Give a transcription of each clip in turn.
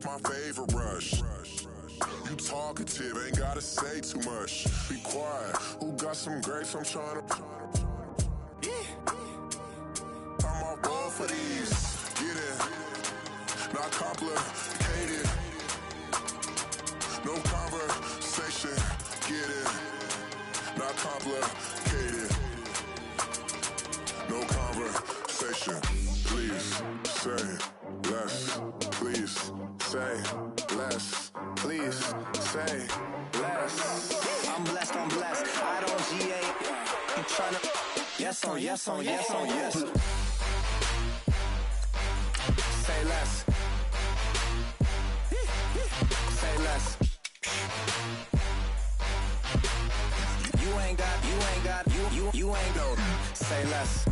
my favorite rush. You talkative, ain't gotta say too much. Be quiet, who got some grapes? I'm trying to. I'm all board for these. Get it, not complicated. No conversation. Get it, not complicated. No conversation. Please say less. Please say less. Please say less. I'm blessed, I don't GA. I'm tryna. Yes on, yes on, yes on, yes. Say less. Say less. You ain't got, you ain't go. Say less.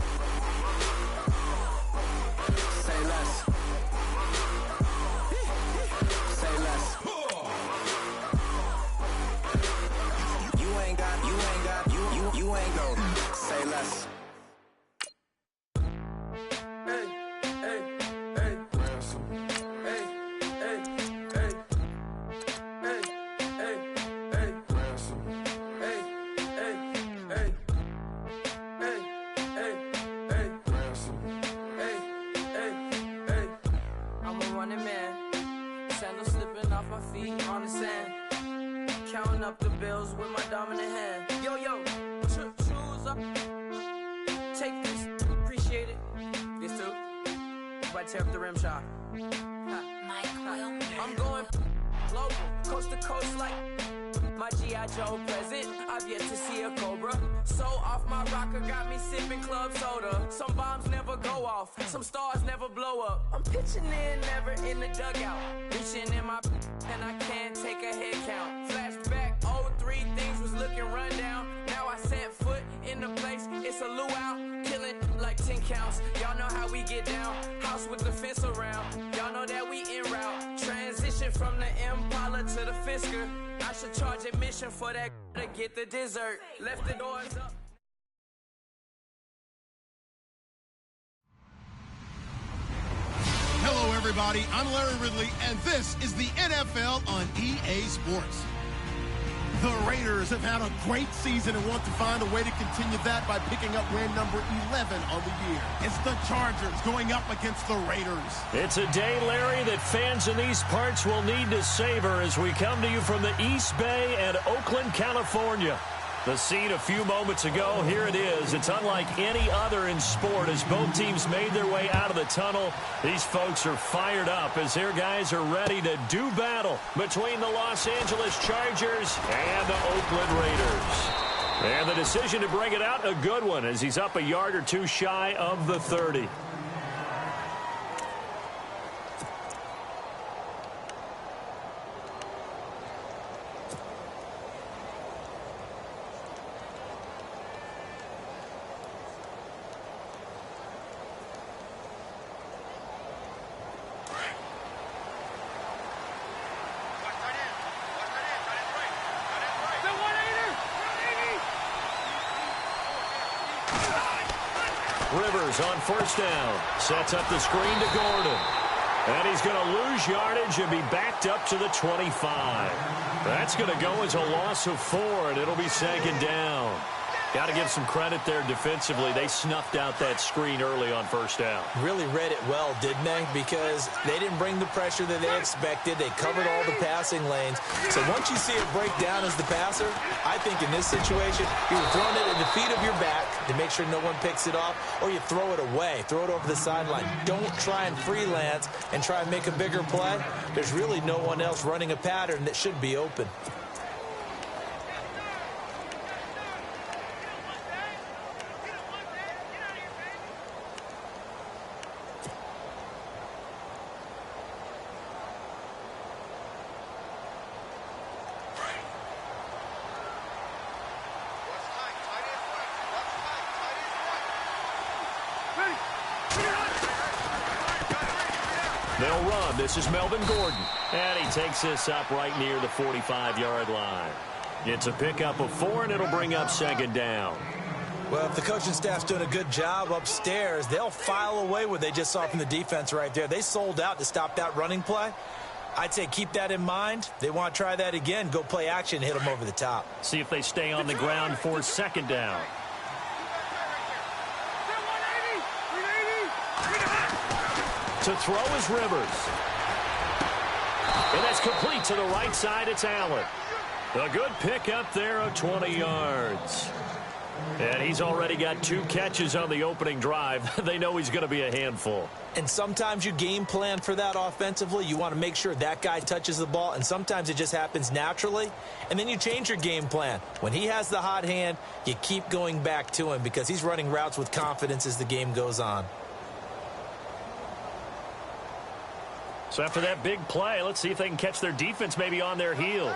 Say less. Say less. You ain't got, you ain't go. Say less. Hey, hey, hey. Ransom. Hey, hey, hey. Hey, hey, hey. Ransom. Hey, hey, hey. Hey, hey, hey. Ransom. Hey, hey, hey. I'm a running man. Sandals slipping off my feet on the sand. Counting up the bills with my dominant hand. Yo, yo, choose up. Take this, appreciate it. This too. If I tear up the rim shot. I'm going global, coast to coast like my G.I. Joe present. I've yet to see a Cobra. So off my rocker got me sipping club soda. Some bombs never go off, some stars never blow up. I'm pitching in, never in the dugout. Reaching in my and I can't take a head count. Flashback 03, things was looking run down. Now I set foot in the place, it's a luau. Killing like 10 counts, y'all know how we get down. House with the fence around, y'all know that we en route. Transition from the Impala to the Fisker. I should charge admission for that to get the dessert. Left the doors up. Hello, everybody. I'm Larry Ridley, and this is the NFL on EA Sports. The Raiders have had a great season and want to find a way to continue that by picking up win number 11 on the year. It's the Chargers going up against the Raiders. It's a day, Larry, that fans in these parts will need to savor as we come to you from the East Bay and Oakland, California. The scene a few moments ago, here it is. It's unlike any other in sport as both teams made their way out of the tunnel. These folks are fired up as their guys are ready to do battle between the Los Angeles Chargers and the Oakland Raiders. And the decision to bring it out, a good one, as he's up a yard or two shy of the 30. Rivers on first down. Sets up the screen to Gordon. And he's going to lose yardage and be backed up to the 25. That's going to go as a loss of 4, and it'll be second down. Got to give some credit there defensively. They snuffed out that screen early on first down. Really read it well, didn't they? Because they didn't bring the pressure that they expected. They covered all the passing lanes. So once you see it break down as the passer, I think in this situation, you're throwing it at the feet of your back to make sure no one picks it off, or you throw it away. Throw it over the sideline. Don't try and freelance and try and make a bigger play. There's really no one else running a pattern that should be open. They'll run. This is Melvin Gordon. And he takes this up right near the 45-yard line. It's a pickup of 4, and it'll bring up second down. Well, if the coaching staff's doing a good job upstairs, they'll file away what they just saw from the defense right there. They sold out to stop that running play. I'd say keep that in mind. They want to try that again. Go play action, hit them over the top. See if they stay on the ground for second down. To throw is Rivers. And that's complete to the right side. It's Allen. A good pickup there of 20 yards. And he's already got 2 catches on the opening drive. They know he's going to be a handful. And sometimes you game plan for that offensively. You want to make sure that guy touches the ball, and sometimes it just happens naturally. And then you change your game plan. When he has the hot hand, you keep going back to him because he's running routes with confidence as the game goes on. So after that big play, let's see if they can catch their defense maybe on their heels.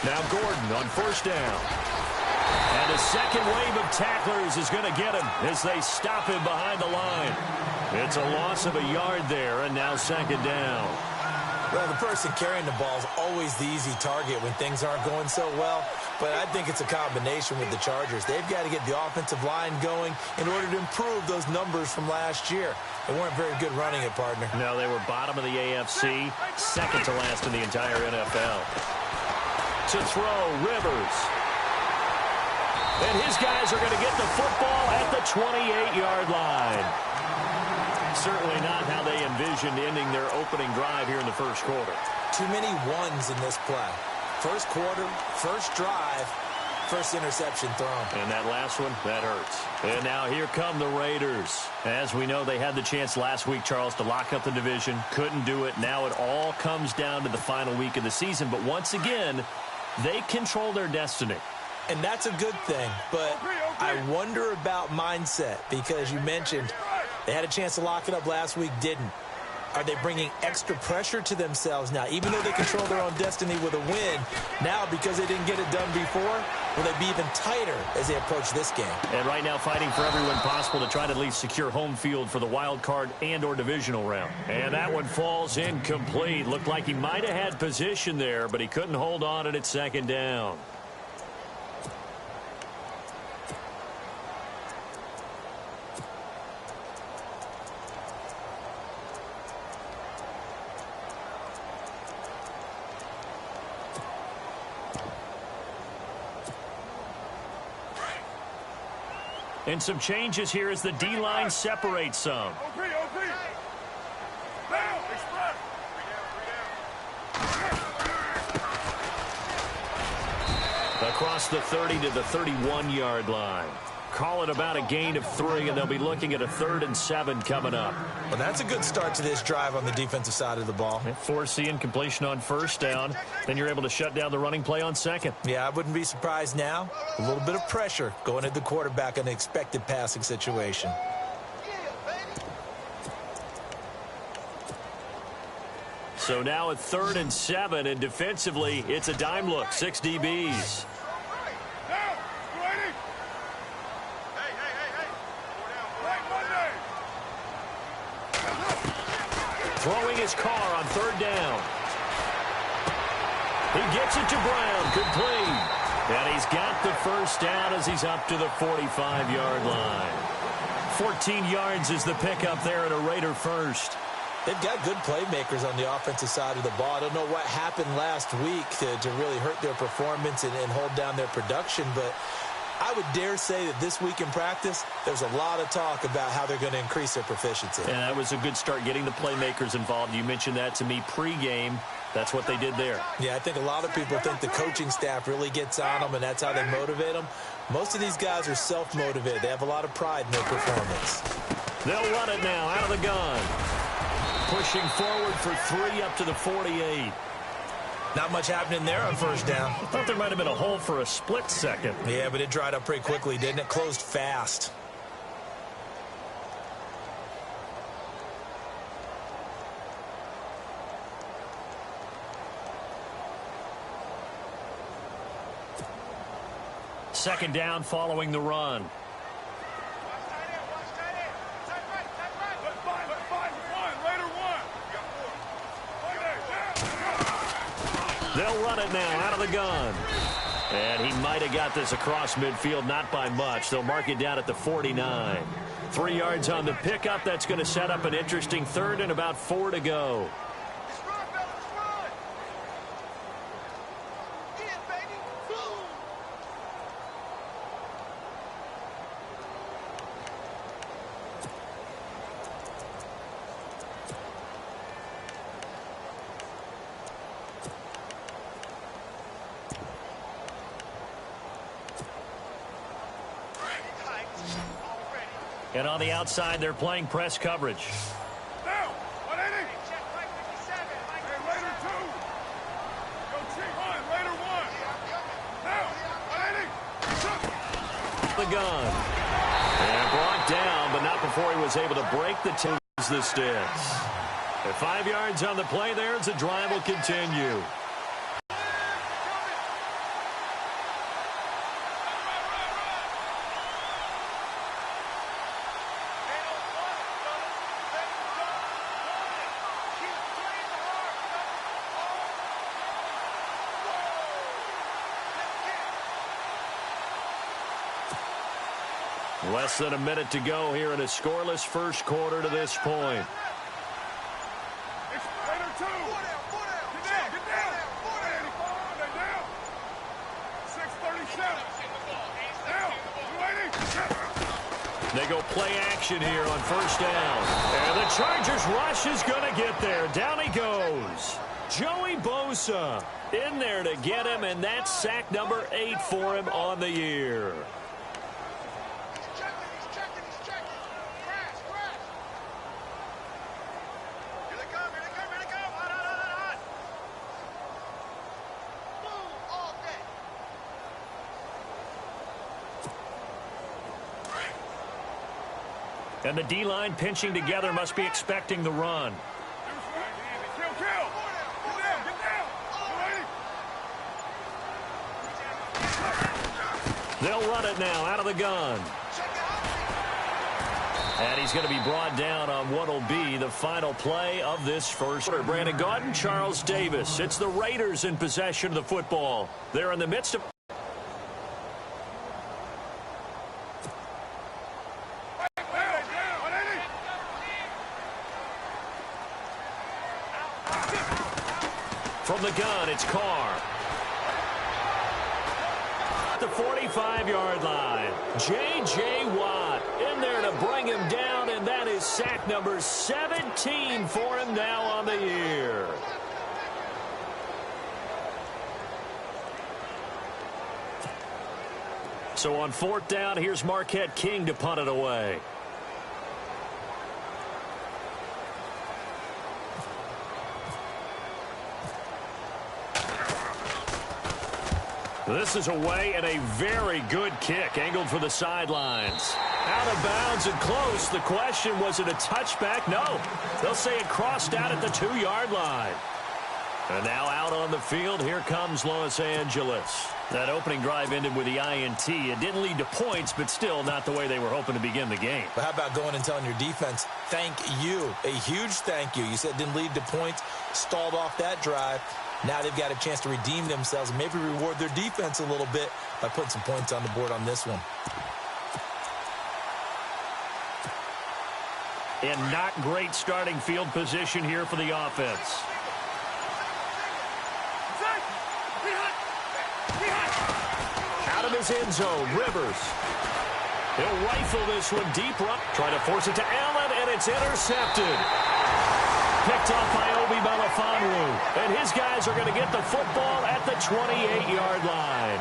Now Gordon on first down. And a second wave of tacklers is going to get him as they stop him behind the line. It's a loss of a yard there, and now second down. Well, the person carrying the ball is always the easy target when things aren't going so well. But I think it's a combination with the Chargers. They've got to get the offensive line going in order to improve those numbers from last year. They weren't very good running it, partner. No, they were bottom of the AFC, second to last in the entire NFL. To throw, Rivers. And his guys are going to get the football at the 28-yard line. Certainly not how they envisioned ending their opening drive here in the first quarter. Too many ones in this play. First quarter, first drive, first interception thrown. And that last one, that hurts. And now here come the Raiders. As we know, they had the chance last week, Charles, to lock up the division. Couldn't do it. Now it all comes down to the final week of the season. But once again, they control their destiny. And that's a good thing. But I wonder about mindset because you mentioned they had a chance to lock it up last week, didn't. Are they bringing extra pressure to themselves now? Even though they control their own destiny with a win, now because they didn't get it done before, will they be even tighter as they approach this game? And right now fighting for everyone possible to try to at least secure home field for the wild card and or divisional round. And that one falls incomplete. Looked like he might have had position there, but he couldn't hold on at second down. And some changes here as the D-line separates some. Across the 30 to the 31-yard line. Call it about a gain of 3, and they'll be looking at a 3rd and 7 coming up. Well, that's a good start to this drive on the defensive side of the ball. Forcing completion on first down. Then you're able to shut down the running play on second. Yeah, I wouldn't be surprised now. A little bit of pressure going at the quarterback in an expected passing situation. So now a 3rd and 7, and defensively, it's a dime look. 6 DBs. Throwing his car on 3rd down. He gets it to Brown, complete. And he's got the first down as he's up to the 45-yard line. 14 yards is the pickup there at a Raider first. They've got good playmakers on the offensive side of the ball. I don't know what happened last week to really hurt their performance and hold down their production, but I would dare say that this week in practice, there's a lot of talk about how they're going to increase their proficiency. And that was a good start getting the playmakers involved. You mentioned that to me pregame. That's what they did there. Yeah, I think a lot of people think the coaching staff really gets on them, and that's how they motivate them. Most of these guys are self-motivated. They have a lot of pride in their performance. They'll run it now out of the gun. Pushing forward for 3 up to the 48. Not much happening there on first down. I thought there might have been a hole for a split second. Yeah, but it dried up pretty quickly, didn't it? Closed fast. Second down following the run. They'll run it now out of the gun. And he might have got this across midfield, not by much. They'll mark it down at the 49. 3 yards on the pickup. That's going to set up an interesting third and about 4 to go. And on the outside, they're playing press coverage. Now, 180. Check right 57. Hey, later 2. Go T1, later 1. Now, 180. The gun. And brought down, but not before he was able to break the two. The sticks. At 5 yards on the play there, as the drive will continue. Less than a minute to go here in a scoreless first quarter to this point. It's later 2. Get down. 6:37. Now, 280. They go play action here on first down. And the Chargers rush is going to get there. Down he goes. Joey Bosa in there to get him, and that's sack number 8 for him on the year. And the D-line pinching together, must be expecting the run. Kill. Get down. They'll run it now out of the gun. And he's going to be brought down on what will be the final play of this first quarter. Brandon Gaudin, Charles Davis. It's the Raiders in possession of the football. They're in the midst of... From the gun, it's Carr. The 45-yard line. J.J. Watt in there to bring him down, and that is sack number 17 for him now on the year. So on fourth down, here's Marquette King to punt it away. This is away and a very good kick, angled for the sidelines. Out of bounds and close. The question, was it a touchback? No. They'll say it crossed out at the 2-yard line. And now out on the field, here comes Los Angeles. That opening drive ended with the INT. It didn't lead to points, but still not the way they were hoping to begin the game. But how about going and telling your defense, thank you, a huge thank you. You said it didn't lead to points, stalled off that drive. Now they've got a chance to redeem themselves and maybe reward their defense a little bit by putting some points on the board on this one. And not great starting field position here for the offense. Out of his end zone, Rivers. He'll rifle this one deep right. Trying to force it to Allen, and it's intercepted. Picked off by Obi Melifonwu. And his guys are going to get the football at the 28-yard line.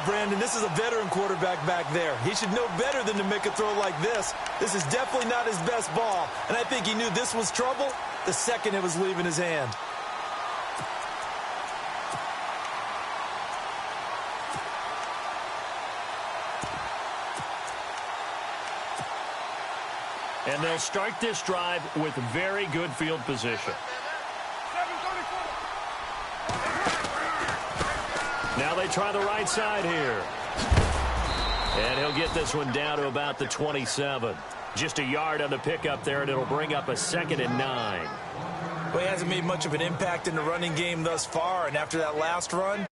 Brandon, this is a veteran quarterback back there. He should know better than to make a throw like this. This is definitely not his best ball. And I think he knew this was trouble the second it was leaving his hand. And they'll start this drive with very good field position. Now they try the right side here. And he'll get this one down to about the 27. Just a yard on the pickup there, and it'll bring up a 2nd and 9. Well, he hasn't made much of an impact in the running game thus far, and after that last run,